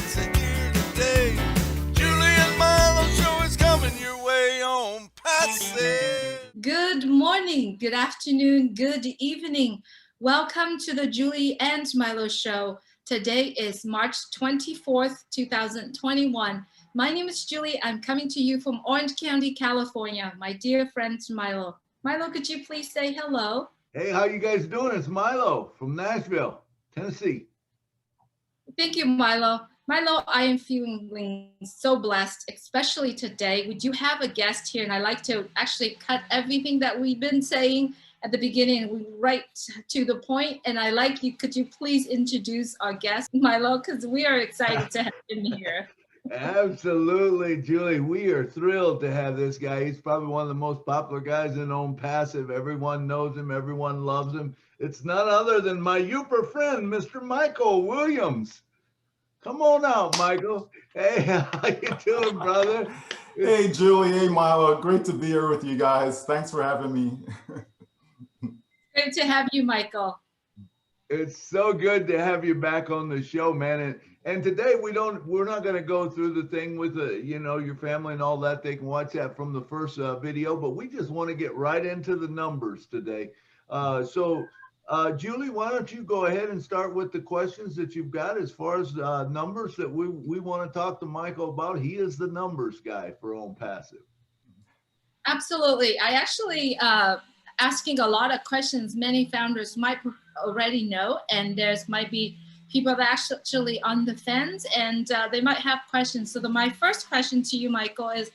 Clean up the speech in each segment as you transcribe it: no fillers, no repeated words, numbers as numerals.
gets it here today. Julie and Milo Show is coming your way on Passive. Good morning, good afternoon, good evening. Welcome to the Julie and Milo Show. Today is March 24th, 2021. My name is Julie. I'm coming to you from Orange County, California. My dear friend Milo. Milo, could you please say hello? Hey, how you guys doing? It's Milo from Nashville, Tennessee. Thank you, Milo. Milo, I am feeling so blessed, especially today. We do have a guest here, and I like to actually cut everything that we've been saying at the beginning right to the point. And I like you, could you please introduce our guest, Milo, because we are excited to have him here. Absolutely, Julie. We are thrilled to have this guy. He's probably one of the most popular guys in Own Passive. Everyone knows him. Everyone loves him. It's none other than my Youper friend, Mr. Michael Williams. Come on out, Michael. Hey, how you doing, brother? Hey, Julie. Hey, Milo. Great to be here with you guys. Thanks for having me. Great to have you, Michael. It's so good to have you back on the show, man. And today we're not going to go through the thing with your family and all that. They can watch that from the first video, but we just want to get right into the numbers today. Julie, why don't you go ahead and start with the questions that you've got as far as numbers that we want to talk to Michael about. He is the numbers guy for Own Passive. Absolutely. I actually asking a lot of questions many founders might already know, and there's might be people that are actually on the fence, and they might have questions. So my first question to you, Michael, is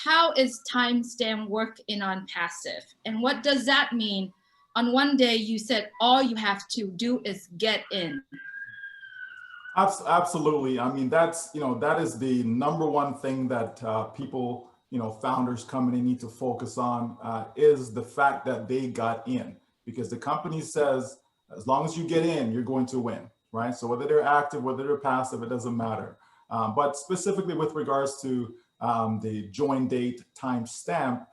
how is timestamp work in On Passive? And what does that mean? On one day you said all you have to do is get in. Absolutely. I mean, that is the number one thing that people, founders coming in need to focus on is the fact that they got in, because the company says, as long as you get in, you're going to win, right? So whether they're active, whether they're passive, it doesn't matter. But specifically with regards to the join date timestamp,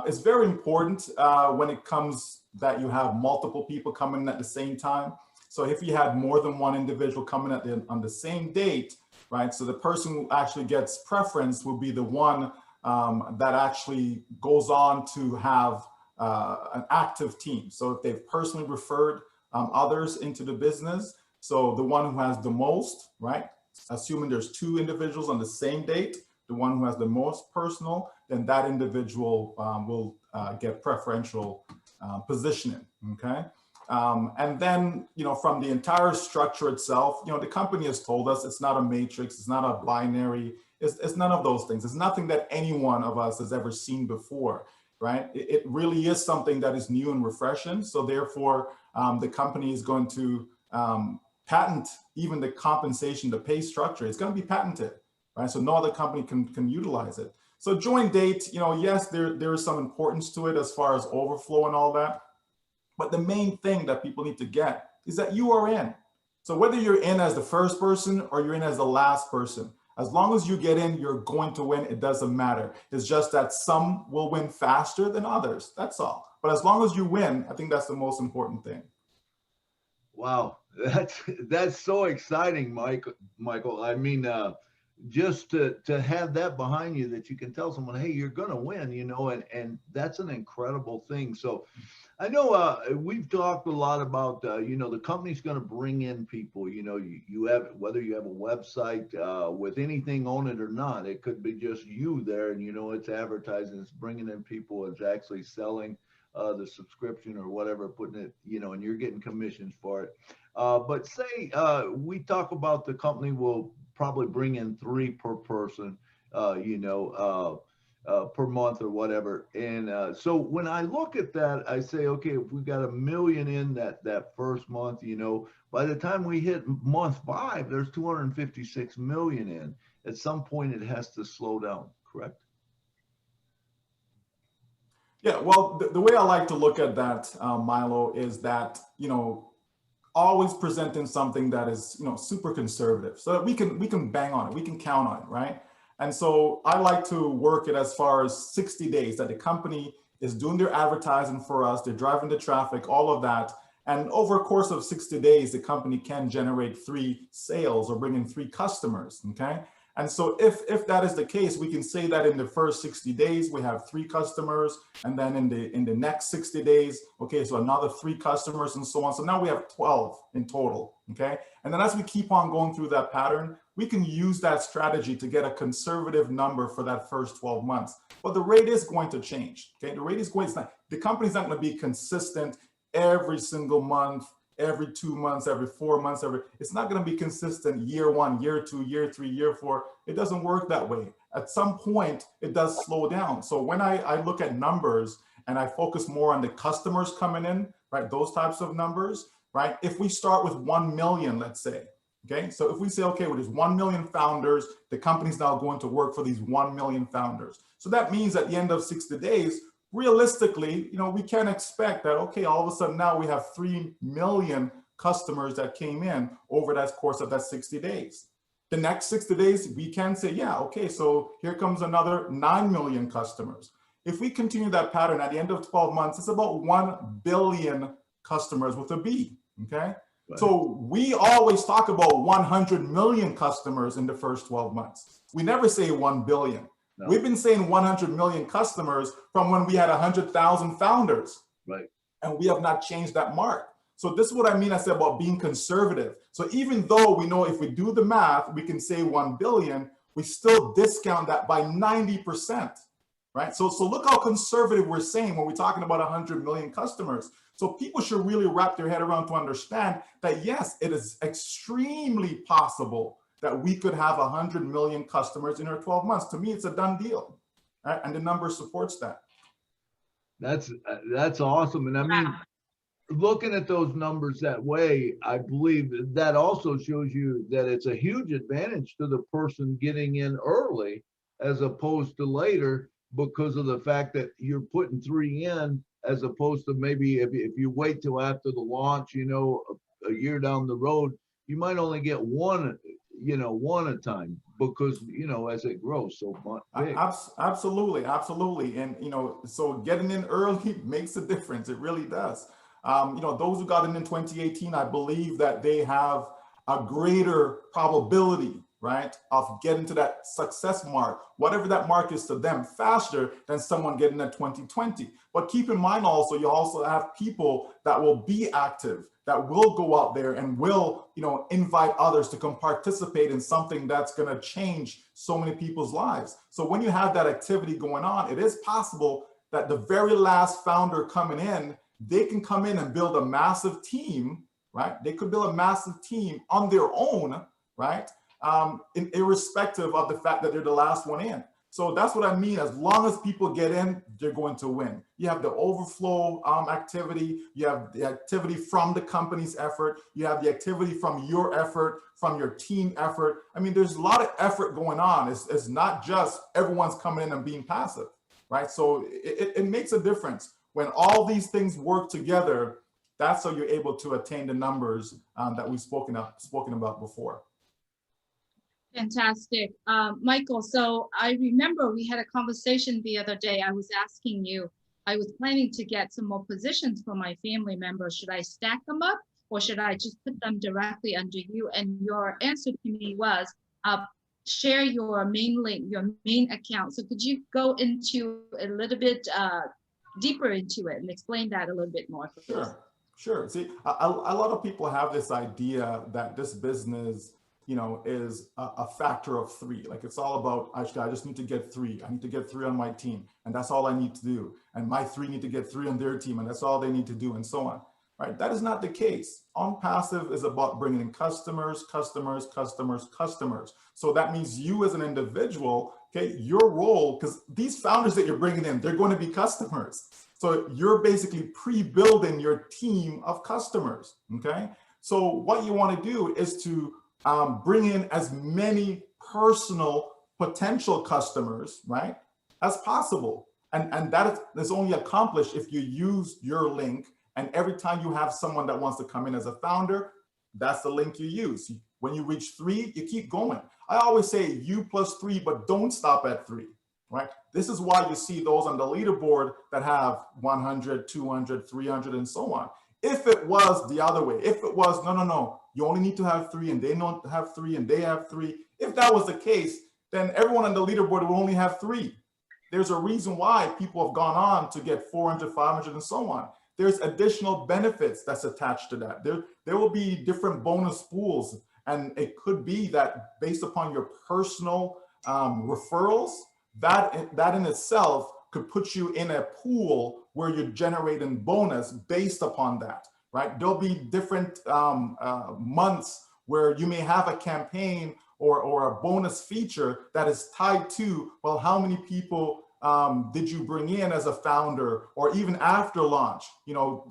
it's very important when it comes that you have multiple people coming in at the same time. So if you had more than one individual coming on the same date, right? So the person who actually gets preference will be the one that actually goes on to have an active team. So if they've personally referred others into the business, so the one who has the most, right? Assuming there's two individuals on the same date, the one who has the most personal, then that individual will get preferential positioning, okay? And then, from the entire structure itself, the company has told us it's not a matrix, it's not a binary, it's none of those things. It's nothing that any one of us has ever seen before, right? It really is something that is new and refreshing. So therefore, the company is going to patent even the compensation, the pay structure. It's going to be patented, right? So no other company can utilize it. So join date, yes, there is some importance to it as far as overflow and all that. But the main thing that people need to get is that you are in. So whether you're in as the first person or you're in as the last person, as long as you get in, you're going to win. It doesn't matter. It's just that some will win faster than others. That's all. But as long as you win, I think that's the most important thing. Wow, that's so exciting, Michael. I mean, just to have that behind you, that you can tell someone, hey, you're going to win, and that's an incredible thing. So I know we've talked a lot about, the company's going to bring in people, you have, whether you have a website with anything on it or not, it could be just you there, and, it's advertising, it's bringing in people, it's actually selling the subscription or whatever, putting it, and you're getting commissions for it. But say we talk about the company will probably bring in 3 per person, per month or whatever. And so when I look at that, I say, okay, if we got $1 million in that first month, by the time we hit month 5, there's 256 million in. At some point, it has to slow down, correct? Yeah, well, the way I like to look at that, Milo, is that, always presenting something that is, super conservative, so that we can bang on it, we can count on it, right? And so I like to work it as far as 60 days that the company is doing their advertising for us, they're driving the traffic, all of that. And over a course of 60 days, the company can generate 3 sales or bring in 3 customers, okay? And so if that is the case, we can say that in the first 60 days, we have 3 customers, and then in the next 60 days, okay, so another 3 customers and so on. So now we have 12 in total, okay? And then as we keep on going through that pattern, we can use that strategy to get a conservative number for that first 12 months. But the rate is going to change, okay? The rate is going to, the company's not going to be consistent every single month, every 2 months, every 4 months, it's not going to be consistent year 1, year 2, year 3, year 4. It doesn't work that way. At some point, it does slow down. So when I look at numbers and I focus more on the customers coming in, right, those types of numbers, right? If we start with 1 million, let's say, okay? So if we say, okay, well, there's 1 million founders, the company's now going to work for these 1 million founders. So that means at the end of 60 days, realistically, you know, we can expect that, okay, all of a sudden now we have 3 million customers that came in over that course of that 60 days. The next 60 days, we can say, yeah, okay, so here comes another 9 million customers. If we continue that pattern at the end of 12 months, it's about 1 billion customers with a B, okay? Right. So we always talk about 100 million customers in the first 12 months. We never say 1 billion. No. We've been saying 100 million customers from when we had 100,000 founders. Right. And we have not changed that mark. So this is what I mean, I said about being conservative. So even though we know if we do the math, we can say 1 billion, we still discount that by 90%, right? So look how conservative we're saying when we're talking about 100 million customers. So people should really wrap their head around to understand that, yes, it is extremely possible that we could have 100 million customers in our 12 months. To me, it's a done deal, right? And the number supports that. That's awesome. And I mean, looking at those numbers that way, I believe that also shows you that it's a huge advantage to the person getting in early as opposed to later, because of the fact that you're putting 3 in, as opposed to maybe if you wait till after the launch, you know, a year down the road, you might only get one a time, because, you know, as it grows so big. Absolutely. And, you know, so getting in early makes a difference. It really does. You know, those who got in 2018, I believe that they have a greater probability, right, of getting to that success mark, whatever that mark is to them, faster than someone getting in 2020. But keep in mind also, you also have people that will be active, that will go out there and will, you know, invite others to come participate in something that's going to change so many people's lives. So when you have that activity going on, it is possible that the very last founder coming in, they can come in and build a massive team, right? They could build a massive team on their own, right? Irrespective of the fact that they're the last one in. So that's what I mean. As long as people get in, they're going to win. You have the overflow activity. You have the activity from the company's effort. You have the activity from your effort, from your team effort. I mean, there's a lot of effort going on. It's not just everyone's coming in and being passive, right? So it makes a difference. When all these things work together, that's how you're able to attain the numbers that we've spoken about before. Fantastic. Michael, so I remember we had a conversation the other day. I was asking you, I was planning to get some more positions for my family members. Should I stack them up, or should I just put them directly under you? And your answer to me was, share your main link, your main account. So could you go into a little bit deeper into it and explain that a little bit more? Sure. See, a lot of people have this idea that this business, you know, is a factor of 3. Like, it's all about, I just need to get 3. I need to get 3 on my team, and that's all I need to do. And my 3 need to get 3 on their team, and that's all they need to do, and so on. Right? That is not the case. OnPassive is about bringing in customers. So that means you as an individual, okay, your role, because these founders that you're bringing in, they're going to be customers. So you're basically pre-building your team of customers, okay? So what you want to do is to bring in as many personal potential customers, right, as possible. And that is only accomplished if you use your link. And every time you have someone that wants to come in as a founder, that's the link you use. When you reach 3, you keep going. I always say you plus 3, but don't stop at 3, right? This is why you see those on the leaderboard that have 100, 200, 300, and so on. If it was the other way, if it was, no, you only need to have 3 and they don't have 3 and they have 3. If that was the case, then everyone on the leaderboard will only have 3. There's a reason why people have gone on to get 400, 500, and so on. There's additional benefits that's attached to that. There will be different bonus pools, and it could be that based upon your personal referrals, that in itself could put you in a pool where you're generating bonus based upon that, right? There'll be different months where you may have a campaign or a bonus feature that is tied to, well, how many people did you bring in as a founder, or even after launch,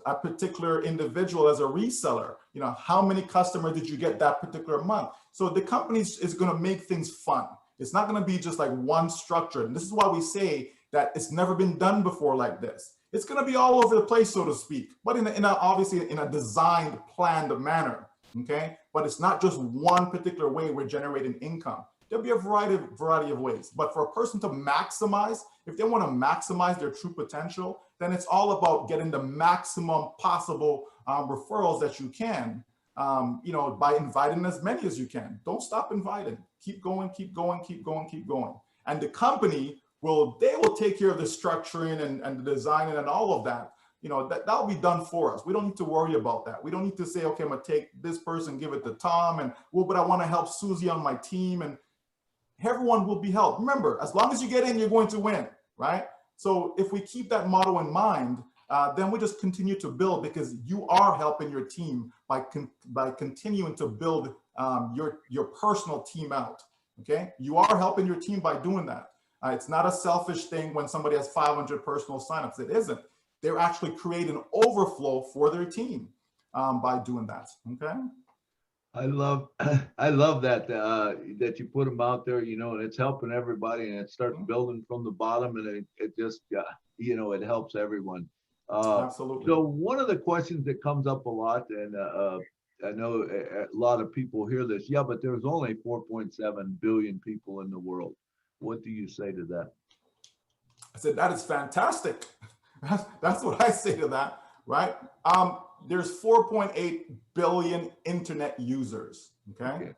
a particular individual as a reseller, how many customers did you get that particular month? So the company is going to make things fun. It's not going to be just like one structure. And this is why we say that it's never been done before like this. It's going to be all over the place, so to speak, but obviously in a designed, planned manner. Okay, but it's not just one particular way we're generating income. There'll be a variety of ways. But for a person to maximize, if they want to maximize their true potential, then it's all about getting the maximum possible referrals that you can, by inviting as many as you can. Don't stop inviting. Keep going, keep going, keep going, keep going. And the company will take care of the structuring and the designing and all of that. That'll be done for us. We don't need to worry about that. We don't need to say, okay, I'm gonna take this person, give it to Tom, and but I want to help Susie on my team, and everyone will be helped. Remember, as long as you get in, you're going to win, right? So if we keep that motto in mind, then we just continue to build, because you are helping your team by continuing to build your personal team out. Okay, you are helping your team by doing that. It's not a selfish thing when somebody has 500 personal signups. It isn't. They're actually creating overflow for their team by doing that. Okay. I love that that you put them out there, and it's helping everybody, and it starts building from the bottom, and it just it helps everyone. Absolutely. So one of the questions that comes up a lot, and I know a lot of people hear this, yeah, but there's only 4.7 billion people in the world. What do you say to that? I said, that is fantastic. That's what I say to that, right? There's 4.8 billion internet users, okay?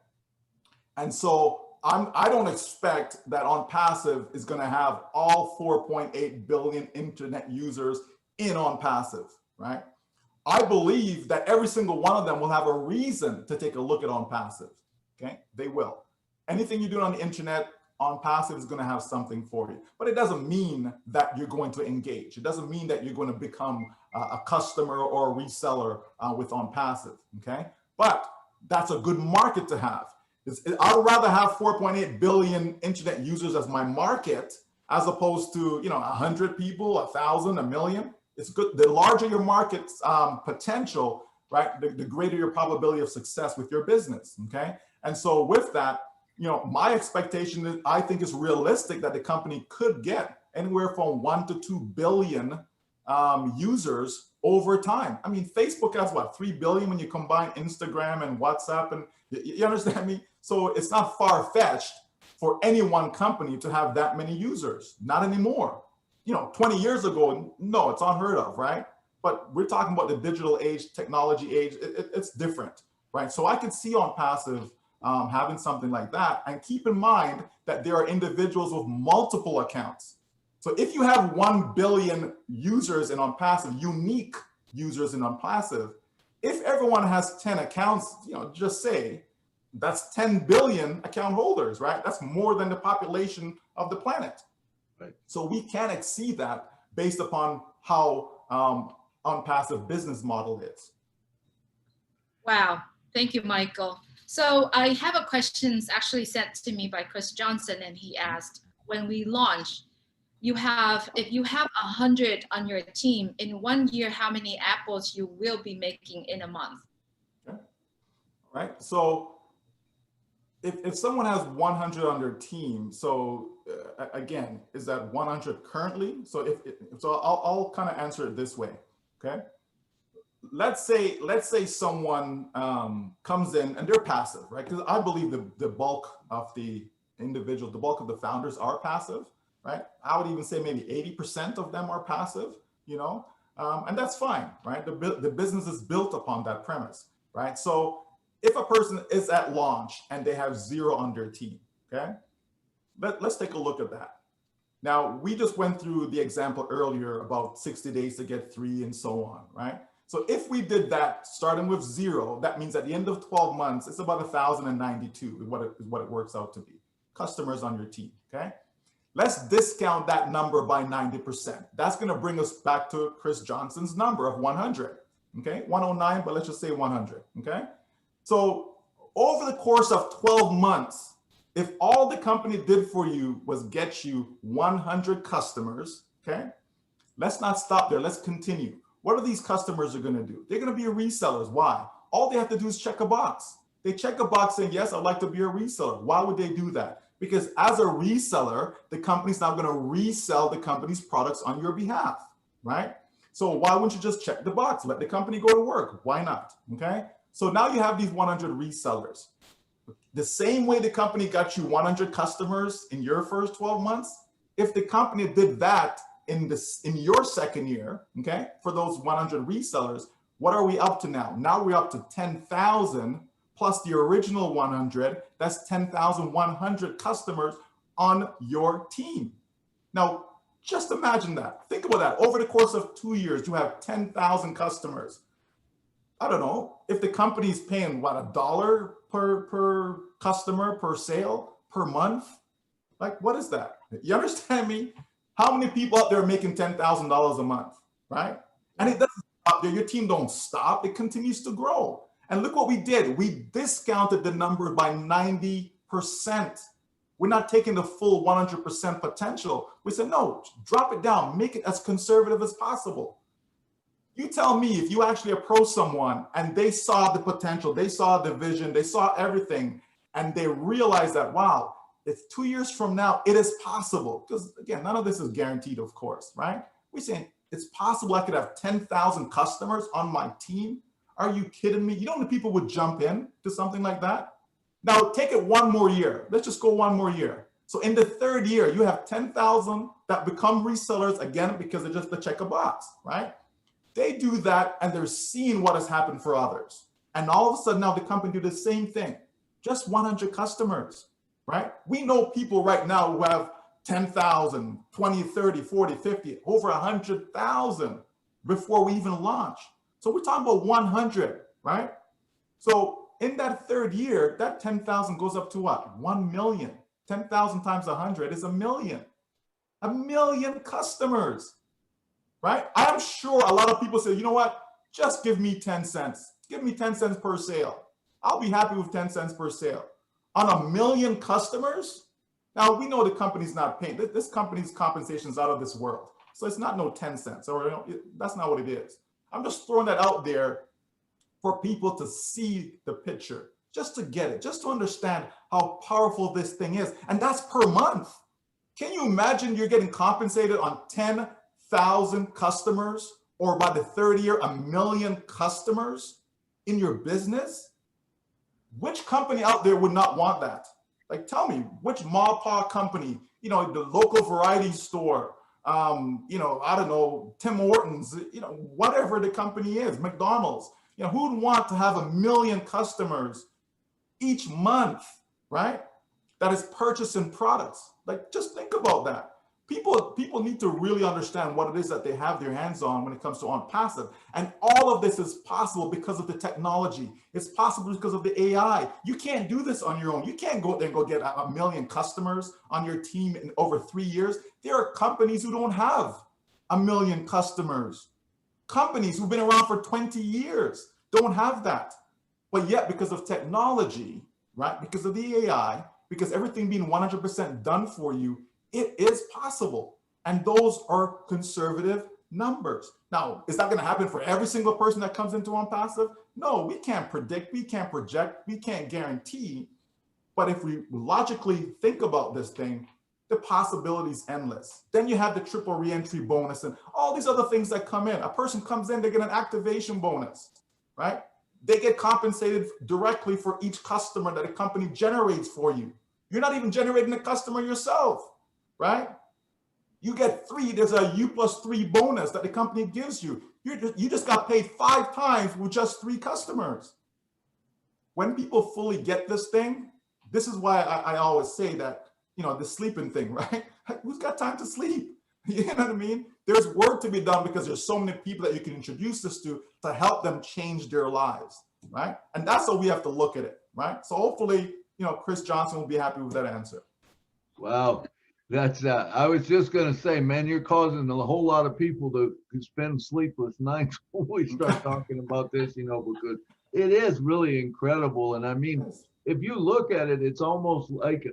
And so I don't expect that On Passive is gonna have all 4.8 billion internet users in On Passive, right? I believe that every single one of them will have a reason to take a look at On Passive, okay? They will. Anything you do on the internet, On Passive is going to have something for you, but it doesn't mean that you're going to engage. It doesn't mean that you're going to become a customer or a reseller with On Passive, okay? But that's a good market to have. I would rather have 4.8 billion internet users as my market, as opposed to 100 people, 1,000, 1 million. It's good. The larger your market's potential, right, the greater your probability of success with your business, okay? And so with that, my expectation is, I think it's realistic that the company could get anywhere from 1 to 2 billion users over time. I mean, Facebook has what, 3 billion when you combine Instagram and WhatsApp, and you understand me? So it's not far-fetched for any one company to have that many users. Not anymore. 20 years ago, no, it's unheard of, right? But we're talking about the digital age, technology age. It's different, right? So I could see On Passive having something like that. And keep in mind that there are individuals with multiple accounts. So if you have 1 billion users in On Passive, unique users in On Passive, if everyone has 10 accounts, just say that's 10 billion account holders, right? That's more than the population of the planet. Right. So we can exceed that based upon how On Passive business model is. Wow. Thank you, Michael. So I have a question actually sent to me by Chris Johnson, and he asked, when we launch, if you have 100 on your team, in 1 year, how many apples you will be making in a month? Okay. All right. So if someone has 100 on their team, so again, is that 100 currently? So I'll kind of answer it this way. Okay. Let's say someone comes in and they're passive, right? Because I believe the bulk of the individual, the bulk of the founders are passive, right? I would even say maybe 80% of them are passive, And that's fine, right? The business is built upon that premise, right? So if a person is at launch and they have 0 on their team, okay? Let's take a look at that. Now, we just went through the example earlier about 60 days to get 3 and so on, right? So if we did that starting with 0, that means at the end of 12 months, it's about 1,092 is what it works out to be. Customers on your team, okay? Let's discount that number by 90%. That's gonna bring us back to Chris Johnson's number of 100, okay? 109, but let's just say 100, okay? So over the course of 12 months, if all the company did for you was get you 100 customers, okay? Let's not stop there, let's continue. What are these customers are gonna do? They're gonna be resellers, why? All they have to do is check a box. They check a box saying, yes, I'd like to be a reseller. Why would they do that? Because as a reseller, the company's now gonna resell the company's products on your behalf, right? So why wouldn't you just check the box? Let the company go to work, why not, okay? So now you have these 100 resellers. The same way the company got you 100 customers in your first 12 months, if the company did that in your second year, okay, for those 100 resellers, what are we up to now? Now we're up to 10,000 plus the original 100, that's 10,100 customers on your team. Now, just imagine that. Think about that. Over the course of 2 years, you have 10,000 customers. I don't know, if the company's paying, what, $1 per customer, per sale, per month? Like, what is that? You understand me? How many people out there are making $10,000 a month, right? And it doesn't stop there. Your team don't stop. It continues to grow. And look what we did. We discounted the number by 90%. We're not taking the full 100% potential. We said, no, drop it down. Make it as conservative as possible. You tell me if you actually approach someone and they saw the potential, they saw the vision, they saw everything, and they realized that, wow, it's 2 years from now, it is possible. Because again, none of this is guaranteed, of course, right? We're saying it's possible I could have 10,000 customers on my team. Are you kidding me? You know how many people would jump in to something like that? Now take it one more year. Let's just go one more year. So in the 3rd year, you have 10,000 that become resellers again because they're just to check a box, right? They do that and they're seeing what has happened for others. And all of a sudden now the company do the same thing, just 100 customers, right? We know people right now who have 10,000, 20, 30, 40, 50, over 100,000 before we even launch. So we're talking about 100, right? So in that 3rd year, that 10,000 goes up to what? 1 million. 10,000 times 100 is 1 million. 1 million customers. Right? I'm sure a lot of people say, you know what? Just give me 10 cents. Give me 10 cents per sale. I'll be happy with 10 cents per sale. On 1 million customers? Now, we know the company's not paying. This company's compensation is out of this world. So it's not no 10 cents. Or, you know, that's not what it is. I'm just throwing that out there for people to see the picture, just to get it, just to understand how powerful this thing is. And that's per month. Can you imagine you're getting compensated on 10,000 customers, or by the 3rd year, 1 million customers in your business? Which company out there would not want that? Like, tell me, which ma pa company, you know, the local variety store, you know, I don't know, Tim Hortons, you know, whatever the company is, McDonald's, you know, who would want to have 1 million customers each month, right? That is purchasing products. Like, just think about that. People need to really understand what it is that they have their hands on when it comes to OnPassive. And all of this is possible because of the technology. It's possible because of the AI. You can't do this on your own. You can't go there and go get 1 million customers on your team in over 3 years. There are companies who don't have 1 million customers. Companies who've been around for 20 years don't have that. But yet, because of technology, right? Because of the AI, because everything being 100% done for you, it is possible. And those are conservative numbers. Now, is that going to happen for every single person that comes into OnPassive? No, we can't predict, we can't project, we can't guarantee. But if we logically think about this thing, the possibility is endless. Then you have the triple reentry bonus and all these other things that come in. A person comes in, they get an activation bonus, right? They get compensated directly for each customer that a company generates for you. You're not even generating a customer yourself, right? You get 3, there's a U+3 bonus that the company gives you. You just got paid 5 times with just 3 customers. When people fully get this thing, this is why I always say that, the sleeping thing, right? Who's got time to sleep? You know what I mean? There's work to be done because there's so many people that you can introduce this to help them change their lives, right? And that's how we have to look at it, right? So hopefully, Chris Johnson will be happy with that answer. Wow. That's I was just going to say, man, you're causing a whole lot of people to spend sleepless nights when we start talking about this, because it is really incredible. And I mean, if you look at it, it's almost like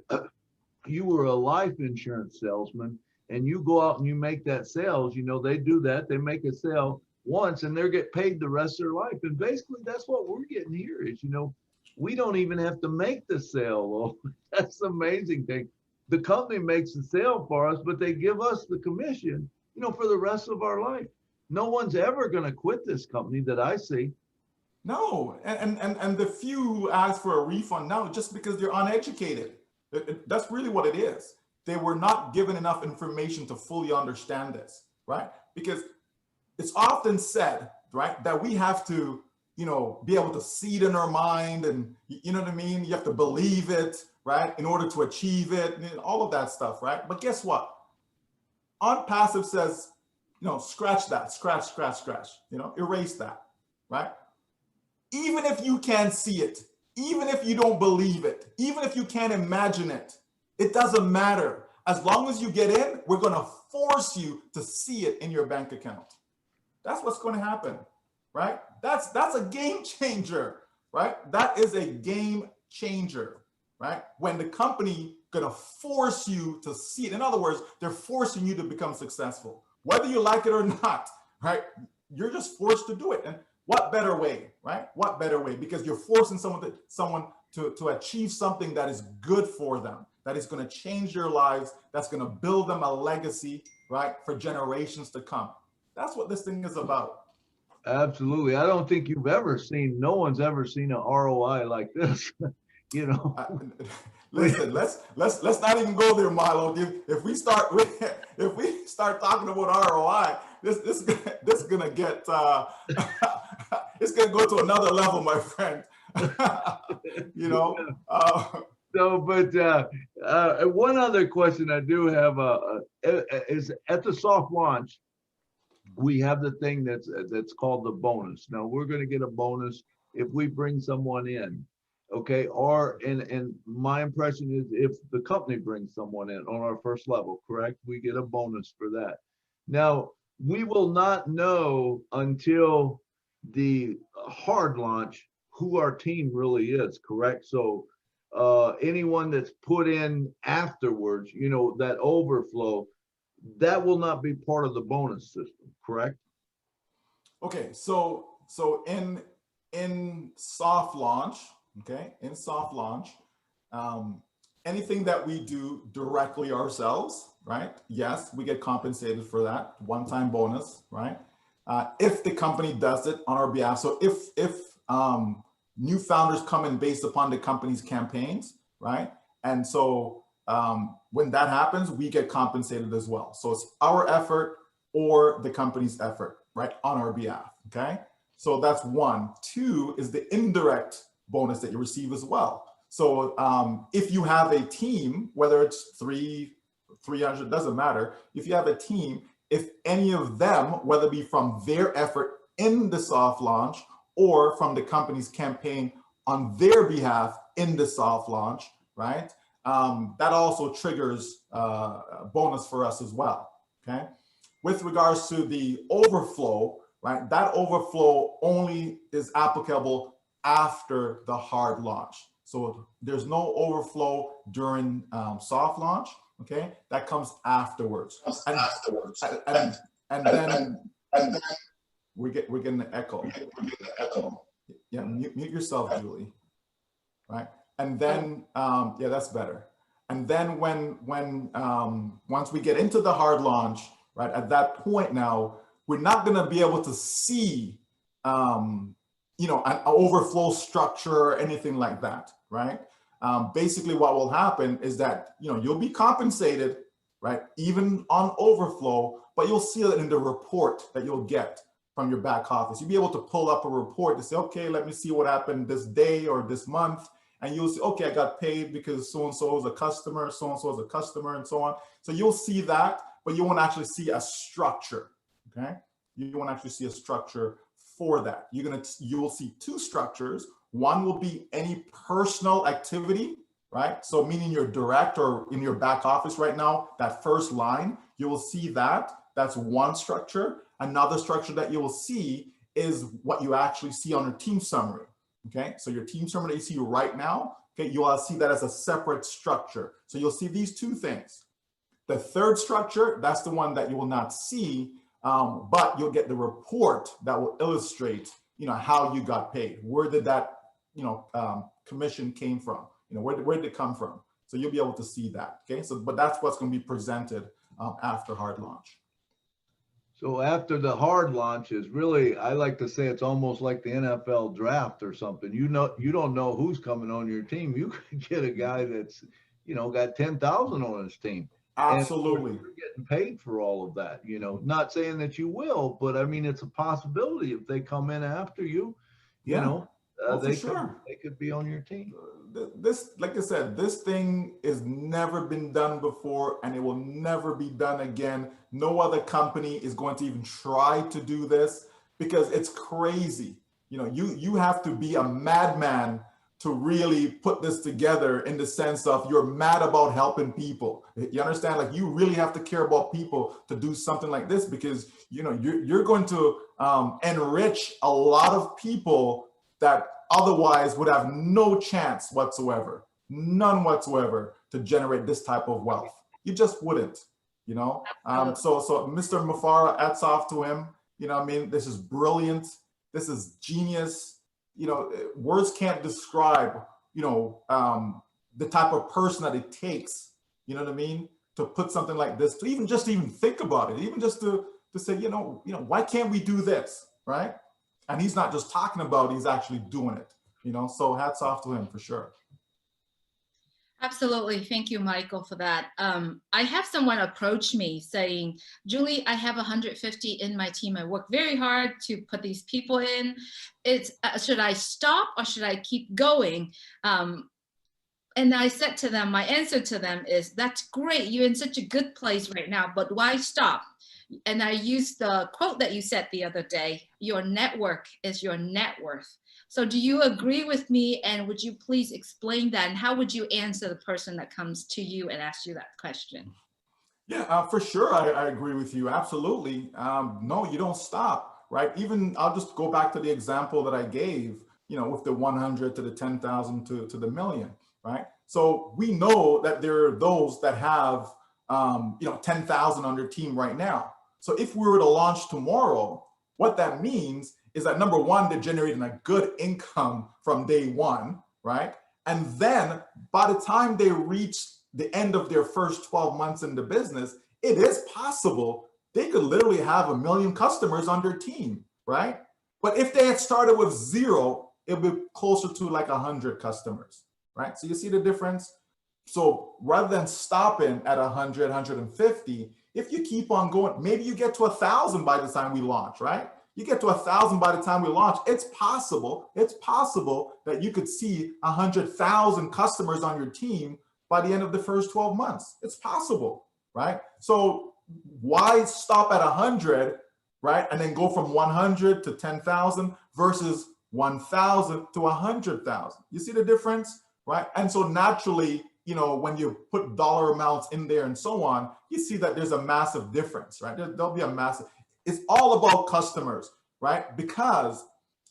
you were a life insurance salesman and you go out and you make that sales, they do that. They make a sale once and they get paid the rest of their life. And basically that's what we're getting here is, we don't even have to make the sale. Oh, that's the amazing thing. The company makes the sale for us, but they give us the commission, for the rest of our life. No one's ever going to quit this company that I see. No, and the few ask for a refund now just because they're uneducated. That's really what it is. They were not given enough information to fully understand this, right? Because it's often said, right, that we have to, be able to see it in our mind and, you know what I mean? You have to believe it, right, in order to achieve it, and all of that stuff, right? But guess what? Unpassive says, scratch that, scratch, erase that, right? Even if you can't see it, even if you don't believe it, even if you can't imagine it, it doesn't matter. As long as you get in, we're going to force you to see it in your bank account. That's what's going to happen, right? That's a game changer, right? That is a game changer, right? When the company going to force you to see it. In other words, they're forcing you to become successful, whether you like it or not, right? You're just forced to do it. And what better way, right? What better way? Because you're forcing someone to achieve something that is good for them, that is going to change their lives, that's going to build them a legacy, right, for generations to come. That's what this thing is about. Absolutely. I don't think no one's ever seen an ROI like this. Listen, let's not even go there, Milo. If we start talking about ROI, this is gonna get it's gonna go to another level, my friend. One other question I do have is at the soft launch, we have the thing that's called the bonus. Now we're going to get a bonus if we bring someone in, okay? And my impression is if the company brings someone in on our first level, correct? We get a bonus for that. Now we will not know until the hard launch who our team really is, correct? So anyone that's put in afterwards, that overflow, that will not be part of the bonus system, correct? Okay, so in soft launch, okay, anything that we do directly ourselves, right? Yes, we get compensated for that one-time bonus, right? If the company does it on our behalf, so if new founders come in based upon the company's campaigns, right? And so when that happens, we get compensated as well. So it's our effort or the company's effort, right, on our behalf, okay? So that's one. Two is the indirect bonus that you receive as well. So if you have a team, whether it's 300, doesn't matter. If you have a team, if any of them, whether it be from their effort in the soft launch or from the company's campaign on their behalf in the soft launch, right? That also triggers a bonus for us as well, okay? With regards to the overflow, right? That overflow only is applicable after the hard launch. So there's no overflow during soft launch, okay? That comes afterwards. And then we're getting an echo. Yeah, mute yourself, Julie. Right, and then yeah, that's better. And then when once we get into the hard launch, right, at that point now, we're not going to be able to see an overflow structure or anything like that, right? Basically, what will happen is that you'll be compensated right? Even on overflow, but you'll see it in the report that you'll get from your back office. You'll be able to pull up a report to say, okay, let me see what happened this day or this month. And you'll see, okay, I got paid because so-and-so is a customer, so-and-so is a customer, and so on. So you'll see that, but you won't actually see a structure, okay? You won't actually see a structure for that. You will see two structures. One will be any personal activity, right? So meaning your direct or in your back office right now, that first line, you will see that. That's one structure. Another structure that you will see is what you actually see on your team summary. Okay, so your team summary that you see right now, okay, you'll see that as a separate structure. So you'll see these two things. The third structure, that's the one that you will not see, but you'll get the report that will illustrate, how you got paid. Where did that, commission came from? Where did it come from? So you'll be able to see that. Okay, so but that's what's going to be presented after hard launch. So after the hard launch is really, I like to say it's almost like the NFL draft or something. You don't know who's coming on your team. You could get a guy that's, got 10,000 on his team. Absolutely. And you're getting paid for all of that, not saying that you will, but I mean, it's a possibility if they come in after you, they could be on your team. This, like I said, this thing has never been done before and it will never be done again. No other company is going to even try to do this because it's crazy. You have to be a madman to really put this together in the sense of you're mad about helping people. You understand? Like you really have to care about people to do something like this because, you're going to enrich a lot of people that otherwise would have no chance whatsoever, none whatsoever to generate this type of wealth. You just wouldn't, So Mr. Mufareh, hats off to him. This is brilliant. This is genius. Words can't describe, the type of person that it takes, to put something like this, to even think about it, even just to say, why can't we do this, right? And he's not just talking about it, he's actually doing it, so hats off to him for sure. Absolutely. Thank you, Michael, for that. I have someone approach me saying, Julie, I have 150 in my team. I work very hard to put these people in. Should I stop or should I keep going? And I said to them, my answer to them is, that's great. You're in such a good place right now, but why stop? And I used the quote that you said the other day, your network is your net worth. So do you agree with me? And would you please explain that? And how would you answer the person that comes to you and asks you that question? Yeah, for sure. I agree with you. Absolutely. No, you don't stop, right? Even I'll just go back to the example that I gave, with the 100 to the 10,000 to the million, right? So we know that there are those that have, 10,000 on their team right now. So if we were to launch tomorrow, what that means is that number one, they're generating a good income from day one, right? And then by the time they reach the end of their first 12 months in the business, it is possible they could literally have 1 million customers on their team, right? But if they had started with 0, it would be closer to like 100 customers, right? So you see the difference? So rather than stopping at 100, 150, if you keep on going, maybe you get to 1,000 by the time we launch, right? You get to 1,000 by the time we launch. It's possible that you could see 100,000 customers on your team by the end of the first 12 months. It's possible, right? So why stop at 100, right? And then go from 100 to 10,000 versus 1,000 to 100,000. You see the difference, right? And so naturally, when you put dollar amounts in there and so on, you see that there's a massive difference, right? There'll be a massive, it's all about customers, right? Because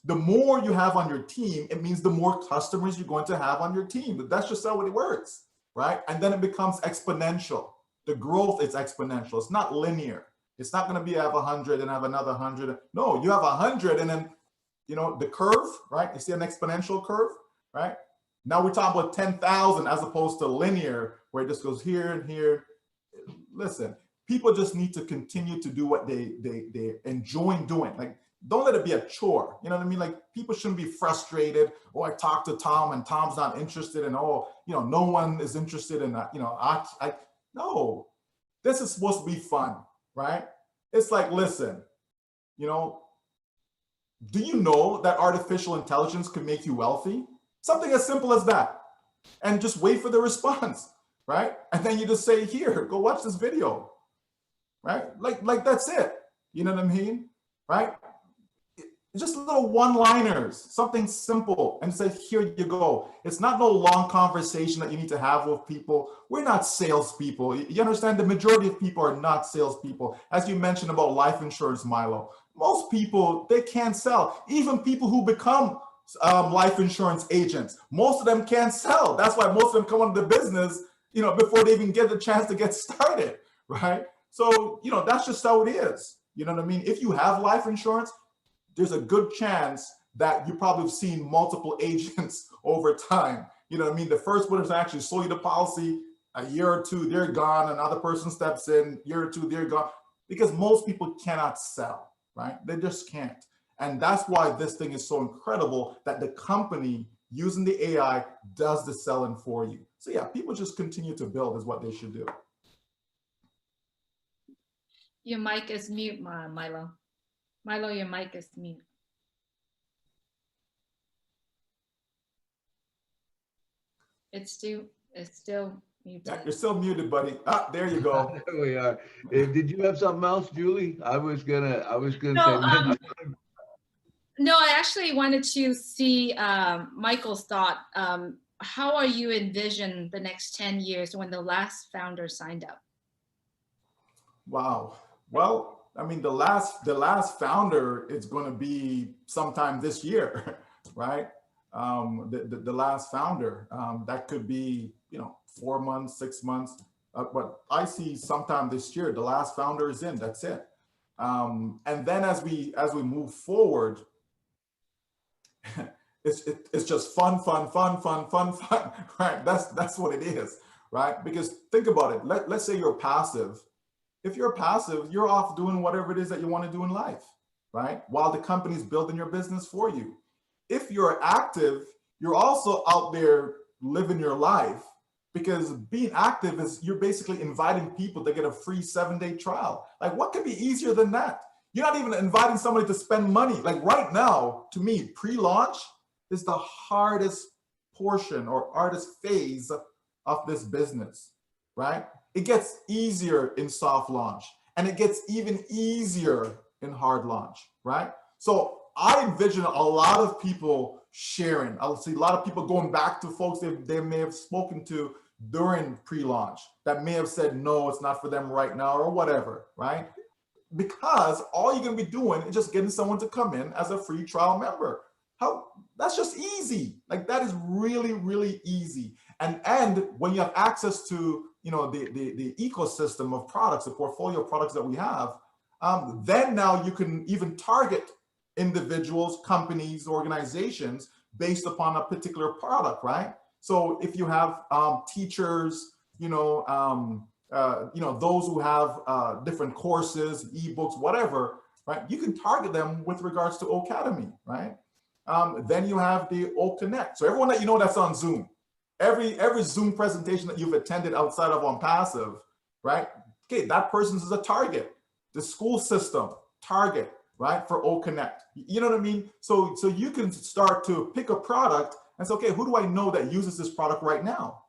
the more you have on your team, it means the more customers you're going to have on your team. That's just how it works, right? And then it becomes exponential. The growth is exponential. It's not linear. It's not going to be have 100 and have another 100. No, you have 100 and then, the curve, right? You see an exponential curve, right? Now we're talking about 10,000 as opposed to linear, where it just goes here and here. Listen, people just need to continue to do what they enjoy doing. Like, don't let it be a chore. You know what I mean? Like, people shouldn't be frustrated. Oh, I talked to Tom and Tom's not interested, and no one is interested in that. No, This is supposed to be fun, right? It's like, listen, you know, do you know that artificial intelligence could make you wealthy? Something as simple as that. And just wait for the response, right? And then you just say, here, go watch this video, right? Like that's it. You know what I mean, right? Just little one-liners, something simple, and say, here you go. It's not no long conversation that you need to have with people. We're not salespeople. You understand? The majority of people are not salespeople. As you mentioned about life insurance, Milo, most people, they can't sell. Even people who become life insurance agents, most of them can't sell. That's why most of them come into the business, you know, before they even get the chance to get started, right? So, you know, that's just how it is. You know what I mean? If you have life insurance, there's a good chance that you probably have seen multiple agents over time. You know what I mean? The first one is actually sold you the policy, a year or two, they're gone. Another person steps in, year or two, they're gone. Because most people cannot sell, right? They just can't. And that's why this thing is so incredible that the company using the AI does the selling for you. So yeah, people just continue to build is what they should do. Your mic is mute, Milo. Milo, your mic is mute. It's still muted. Yeah, you're still muted, buddy. Ah, there you go. There we are. Did you have something else, Julie? I was gonna No, say. no, I actually wanted to see Michael's thought. How are you envision the next 10 years when the last founder signed up? Wow. Well, I mean, the last founder is going to be sometime this year, right? The last founder, that could be, you know, 4 months, 6 months, but I see sometime this year, the last founder is in, that's it. And then as we move forward, it's just fun, right? That's what it is, right? Because think about it. Let's say you're passive. If you're passive, you're off doing whatever it is that you want to do in life, right? While the company's building your business for you. If you're active, you're also out there living your life, because being active is you're basically inviting people to get a free 7-day trial. Like, what could be easier than that? You're not even inviting somebody to spend money. Like right now, to me, pre-launch is the hardest portion or hardest phase of this business, right? It gets easier in soft launch and it gets even easier in hard launch, right? So I envision a lot of people sharing. I'll see a lot of people going back to folks they may have spoken to during pre-launch that may have said, no, it's not for them right now or whatever, right? Because all you're gonna be doing is just getting someone to come in as a free trial member. That's just easy. Like that is really, really easy. And when you have access to, you know, the ecosystem of products, the portfolio of products that we have, then now you can even target individuals, companies, organizations based upon a particular product, right? So if you have teachers, those who have different courses, ebooks, whatever, right? You can target them with regards to Ocademy, right? Then you have the O Connect. So everyone that you know that's on Zoom, every Zoom presentation that you've attended outside of on passive, right? Okay, that person is a target. The school system, target, right? For O Connect. You know what I mean? So you can start to pick a product and say, okay, who do I know that uses this product right now?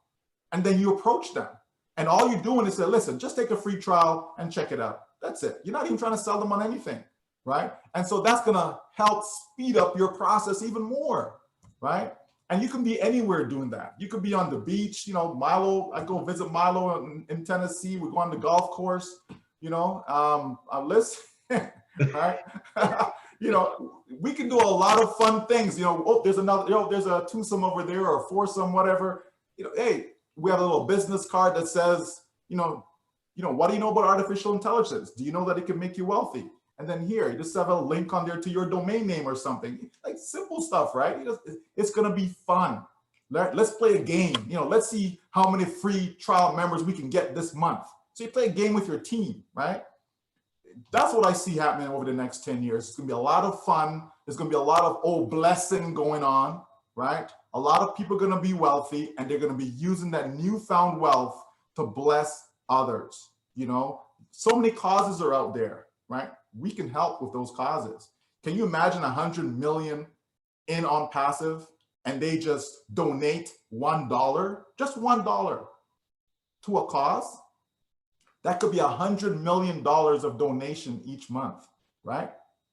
And then you approach them. And all you're doing is say, listen, just take a free trial and check it out. That's it. You're not even trying to sell them on anything, right? And so that's gonna help speed up your process even more, right? And you can be anywhere doing that. You could be on the beach, Milo, I go visit Milo in Tennessee. We go on the golf course, listen, right? We can do a lot of fun things. There's another, there's a twosome over there or a foursome, whatever. Hey, we have a little business card that says, what do you know about artificial intelligence? Do you know that it can make you wealthy? And then here, you just have a link on there to your domain name or something. Like simple stuff, right? It's gonna be fun. Let's play a game. Let's see how many free trial members we can get this month. So you play a game with your team, right? That's what I see happening over the next 10 years. It's gonna be a lot of fun. There's gonna be a lot of blessing going on, right? A lot of people are gonna be wealthy and they're gonna be using that newfound wealth to bless others. You know, so many causes are out there, right? We can help with those causes. Can you imagine 100 million in on passive and they just donate $1, just $1 to a cause? That could be $100 million of donation each month, right?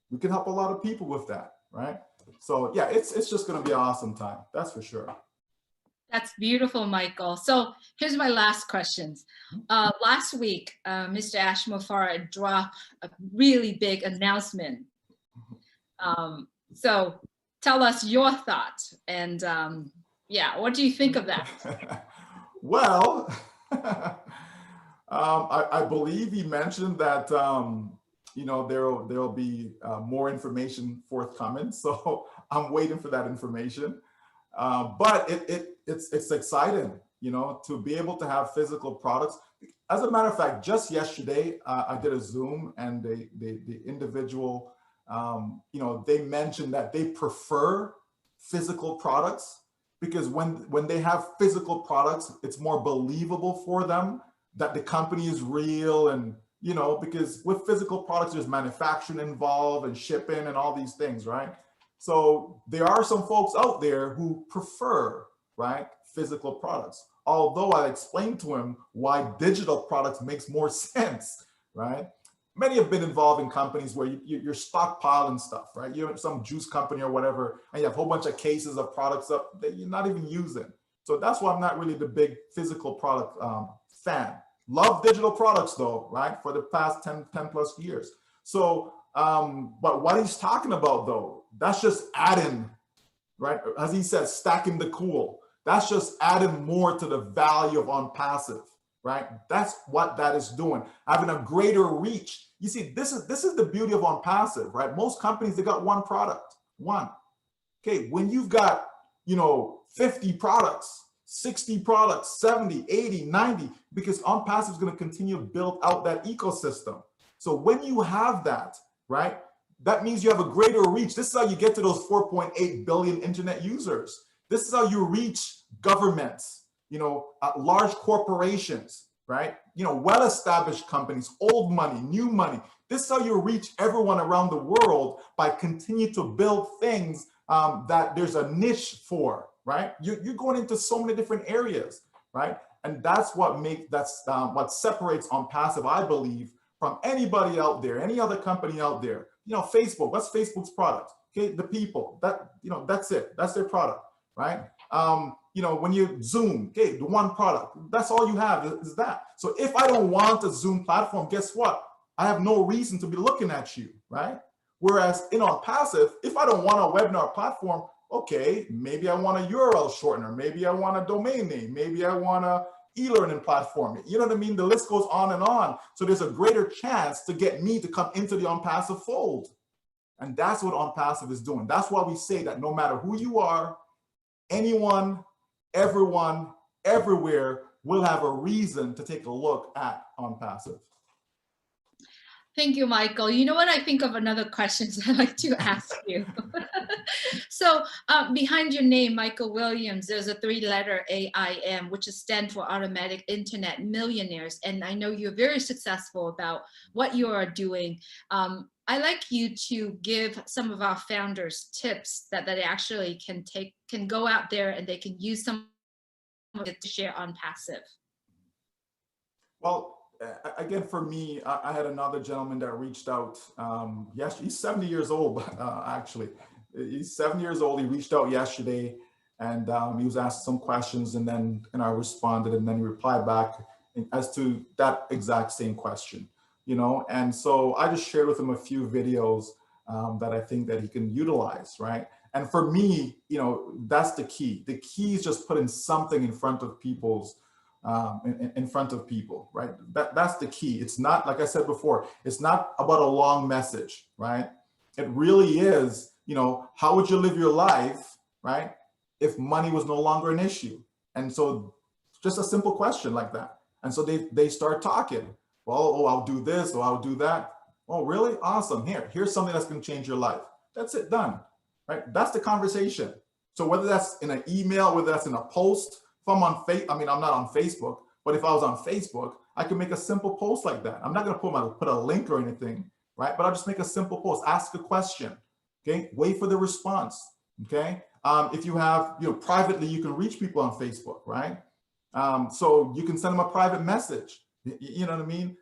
We can help a lot of people with that, right? So yeah, it's just going to be an awesome time. That's for sure. That's beautiful, Michael. So here's my last questions. Last week, Mr. AshMufareh I dropped a really big announcement. So tell us your thoughts, and yeah, what do you think of that? Well, I believe he mentioned that you know, there'll be more information forthcoming. So I'm waiting for that information. But it's exciting, you know, to be able to have physical products. As a matter of fact, just yesterday, I did a Zoom, and the individual, you know, they mentioned that they prefer physical products because when they have physical products, it's more believable for them that the company is real. And, you know, because with physical products, there's manufacturing involved and shipping and all these things, right? So there are some folks out there who prefer, right, physical products. Although I explained to him why digital products makes more sense, right? Many have been involved in companies where you're stockpiling stuff, right? You're some juice company or whatever, and you have a whole bunch of cases of products up that you're not even using. So that's why I'm not really the big physical product fan. Love digital products though, right? For the past 10 plus years. So, but what he's talking about though, that's just adding, right? As he said, stacking the cool. That's just adding more to the value of on passive, right? That's what that is doing, having a greater reach. You see, this is the beauty of on passive, right? Most companies, they got one product, one. Okay, when you've got, you know, 50 products, 60 products, 70, 80, 90, because on passive is going to continue to build out that ecosystem. So when you have that, right, that means you have a greater reach. This is how you get to those 4.8 billion internet users. This is how you reach governments, you know, large corporations, right? You know, well-established companies, old money, new money. This is how you reach everyone around the world by continuing to build things that there's a niche for, right? You're going into so many different areas, right? And that's what what separates on passive, I believe, from anybody out there, any other company out there. You know, Facebook, what's Facebook's product? Okay, the people, that, you know, that's it. That's their product, right? You know, when you Zoom, okay, the one product, that's all you have is that. So if I don't want a Zoom platform, guess what? I have no reason to be looking at you, right? Whereas in on passive, if I don't want a webinar platform, okay, maybe I want a URL shortener, maybe I want a domain name, maybe I want a e-learning platform. You know what I mean? The list goes on and on. So there's a greater chance to get me to come into the on passive fold. And that's what on passive is doing. That's why we say that no matter who you are, anyone, everyone, everywhere will have a reason to take a look at on passive. Thank you, Michael. You know what? I think of another question I'd like to ask you. So behind your name, Michael Williams, there's a 3-letter AIM, which is stand for Automatic Internet Millionaires. And I know you're very successful about what you are doing. I'd like you to give some of our founders tips that they actually can go out there and they can use some of it to share on passive. Well, again, for me, I had another gentleman that reached out. Yes, he's 70 years old, actually. He's 7 years old. He reached out yesterday, and he was asked some questions, and I responded, and then he replied back as to that exact same question. You know, and so I just shared with him a few videos that I think that he can utilize, right? And for me, you know, that's the key. The key is just putting something in front of people's in front of people, right? That's the key. It's not, like I said before, it's not about a long message, right? It really is, you know, how would you live your life, right, if money was no longer an issue? And so just a simple question like that. And so they start talking. Well, oh, I'll do this, or I'll do that. Oh, really? Awesome. Here's something that's going to change your life. That's it, done, right? That's the conversation. So whether that's in an email, whether that's in a post, if I'm on I'm not on Facebook, but if I was on Facebook, I can make a simple post like that. I'm not going to put a link or anything, right? But I'll just make a simple post, ask a question, okay? Wait for the response, okay? If you have, privately, you can reach people on Facebook, right? So you can send them a private message. You know what I mean?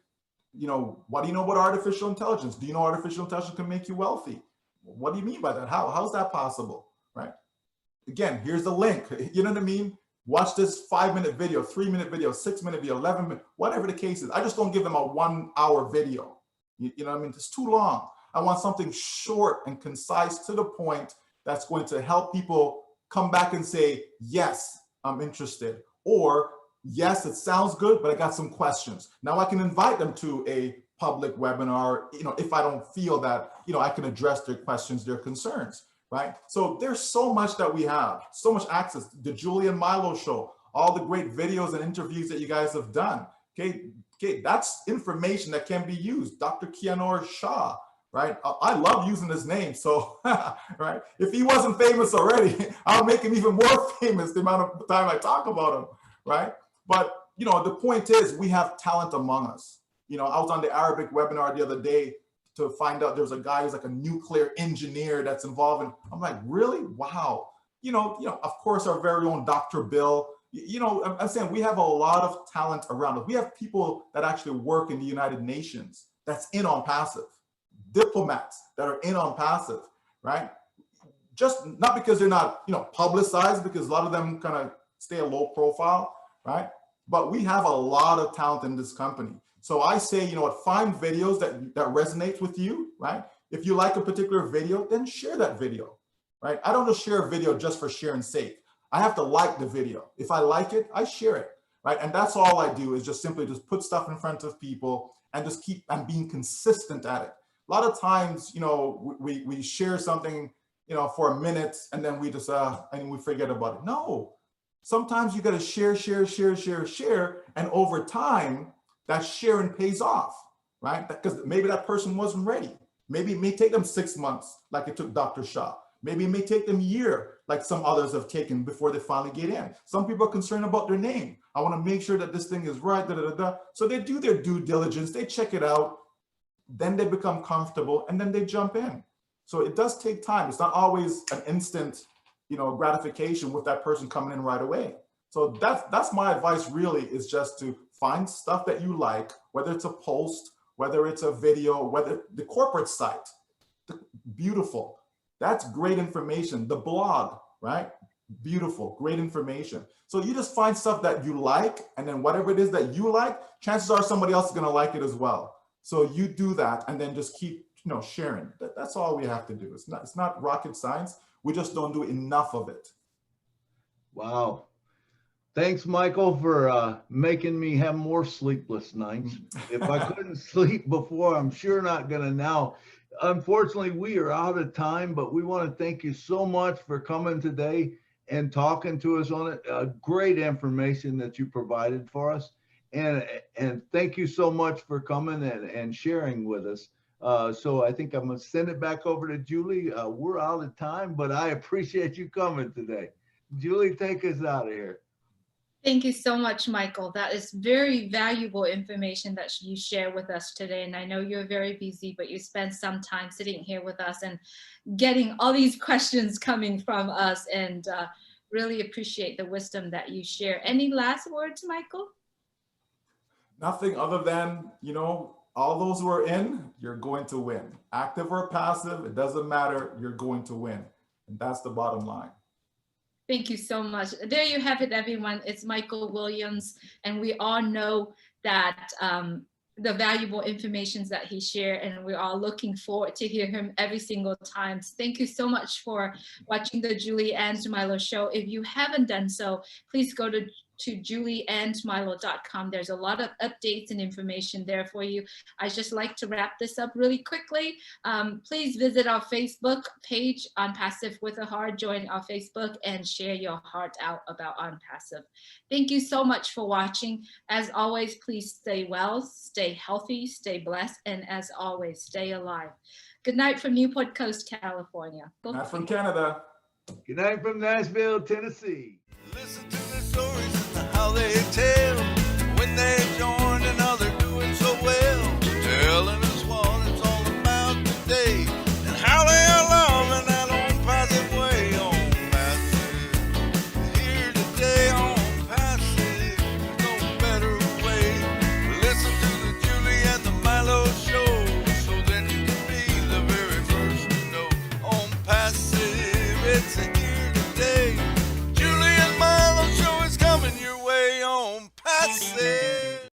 What do you know about artificial intelligence? Do you know artificial intelligence can make you wealthy? What do you mean by that? How's that possible, right? Again, here's the link. You know what I mean? Watch this 5-minute video, 3-minute video, 6-minute video, 11-minute, whatever the case is. I just don't give them a 1-hour video. You know what I mean? It's too long. I want something short and concise to the point that's going to help people come back and say, yes, I'm interested. Or, yes, it sounds good, but I got some questions. Now I can invite them to a public webinar, if I don't feel that, I can address their questions, their concerns. Right? So there's so much that we have, so much access. The Julie and Milo Show, all the great videos and interviews that you guys have done. Okay, that's information that can be used. Dr. Kianor Shah, right? I love using his name. So, right? If he wasn't famous already, I'll make him even more famous the amount of time I talk about him, right? But, the point is we have talent among us. I was on the Arabic webinar the other day to find out there's a guy who's like a nuclear engineer that's involved in, I'm like, really? Wow. Of course, our very own Dr. Bill, I'm saying we have a lot of talent around us. We have people that actually work in the United Nations that's in on passive, diplomats that are in on passive, right? Just not because they're not, publicized, because a lot of them kind of stay a low profile, right? But we have a lot of talent in this company. So I say, find videos that resonates with you, right? If you like a particular video, then share that video, right? I don't just share a video just for sharing's sake. I have to like the video. If I like it, I share it, right? And that's all I do is just simply just put stuff in front of people and just keep being consistent at it. A lot of times, we share something, for a minute and then we just, and we forget about it. No, sometimes you got to share. And over time, that sharing pays off, right? Because maybe that person wasn't ready. Maybe it may take them 6 months, like it took Dr. Shah. Maybe it may take them a year, like some others have taken before they finally get in. Some people are concerned about their name. I want to make sure that this thing is right, So they do their due diligence, they check it out, then they become comfortable, and then they jump in. So it does take time. It's not always an instant, gratification with that person coming in right away. So that's my advice really, is just to find stuff that you like, whether it's a post, whether it's a video, whether the corporate site, beautiful. That's great information. The blog, right? Beautiful, great information. So you just find stuff that you like, and then whatever it is that you like, chances are somebody else is going to like it as well. So you do that and then just keep, sharing. That's all we have to do. It's not rocket science. We just don't do enough of it. Wow. Thanks, Michael, for making me have more sleepless nights. If I couldn't sleep before, I'm sure not going to now. Unfortunately, we are out of time, but we want to thank you so much for coming today and talking to us on it. Great information that you provided for us. And thank you so much for coming and sharing with us. So I think I'm going to send it back over to Julie. We're out of time, but I appreciate you coming today. Julie, take us out of here. Thank you so much, Michael. That is very valuable information that you share with us today. And I know you're very busy, but you spent some time sitting here with us and getting all these questions coming from us, and really appreciate the wisdom that you share. Any last words, Michael? Nothing other than, all those who are in, you're going to win. Active or passive, it doesn't matter, you're going to win. And that's the bottom line. Thank you so much. There you have it, everyone. It's Michael Williams, and we all know that the valuable information that he shared, and we're all looking forward to hear him every single time. Thank you so much for watching the Julie and Milo Show. If you haven't done so, please go to julieandmilo.com. There's a lot of updates and information there for you. I just like to wrap this up really quickly. Please visit our Facebook page, On Passive with a Heart. Join our Facebook and share your heart out about On Passive. Thank you so much for watching. As always, please stay well, stay healthy, stay blessed, and as always, stay alive. Good night from Newport Coast, California. Good night from Canada. Good night from Nashville, Tennessee. Listen to the stories and how they tell when they join another. passe.